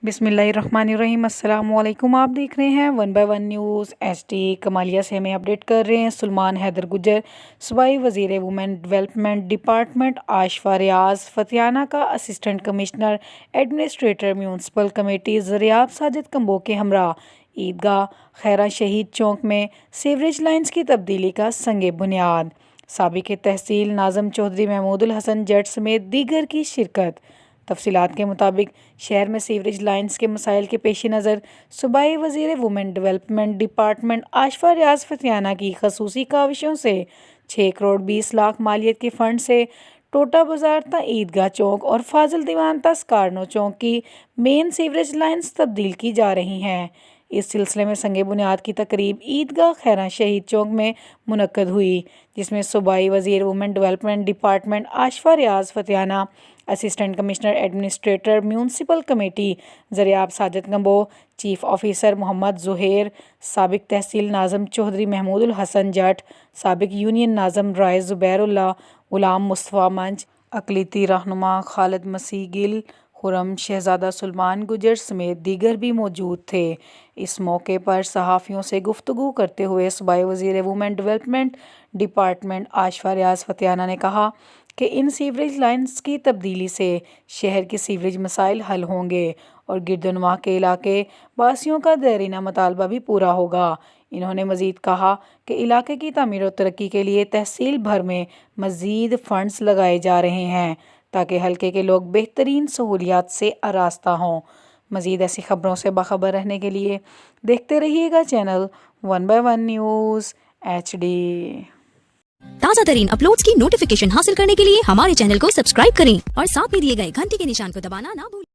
बिस्मिल्लाहिर्रहमानिर्रहीम। अस्सलाम वालेकुम। आप देख रहे हैं 1 बाय 1 न्यूज़ HD। कमालिया से हमें अपडेट कर रहे हैं सुलेमान हैदर गुजर। सूबाई वज़ीर women development department Ashfa Riaz Fatiana का assistant commissioner administrator municipal committee Zaryab Sajid Kamboh के हमरा ईदगाह खैरा शहीद चौक में सीवरेज लाइन्स की तब्दीली का संगे बुनियाद। साबिक़ तहसील नाज़म चौधरी महमूदुल हसन जट समेत दीगर की शिरकत। तफसीलात के मुताबिक शहर में सीवरेज लाइन्स के मसाइल के पेश नज़र सूबाई वज़ीर women development department Ashfa Riaz Fatyana की खसूसी काविशों से 6 करोड़ 20 लाख मालियत के फंड से टोटा बाजार ता ईदगाह चौक और फाजिल दीवान ता स्कारनो चौक की मेन सीवरेज लाइन्स तब्दील की जा रही हैं। इस सिलसिले में संगे बुनियाद की तकरीब ईदगाह खैरा शहीद चौक में मुनक्कद हुई, जिसमें सूबाई वज़ीर women development department Ashfa Riaz Fatiana, assistant commissioner administrator municipal committee Zaryab Sajid Kamboh, chief officer Mohammad Zuhair, साबिक़ तहसील नाज़म चौधरी महमूदुल हसन जट, साबिक़ यूनियन नाज़म राय ज़ुबैरुल्लाह, ग़ुलाम मुस्तफ़ा मंच, अक़लीती रहनुमा खालिद मसीह गिल, खुरम शहज़ादा सुलेमान गुजर समेत दीगर भी मौजूद थे। इस मौके पर सहाफ़ियों से गुफ्तगू करते हुए सूबाई वज़ीर women development department Ashfa Riaz Fatyana ने कहा कि इन सीवरेज लाइन्स की तब्दीली से शहर के सीवरेज मसाइल हल होंगे और गिरदोनवा के इलाके वासियों का देरीना मतालबा भी पूरा होगा। इन्होंने मज़ीद कहा कि इलाके की तामीर और तरक्की के लिए तहसील भर में मज़ीद फ़ंड्स लगाए जा रहे हैं ताकि हल्के के लोग बेहतरीन सहूलियात से आरास्ता हों। मज़ीद ऐसी ख़बरों से बाखबर रहने के लिए देखते रहिएगा चैनल 1 बाय 1 न्यूज़ HD। ताज़ा तरीन अपलोड्स की नोटिफिकेशन हासिल करने के लिए हमारे चैनल को सब्सक्राइब करें और साथ में दिए गए घंटी के निशान को दबाना ना भूलें।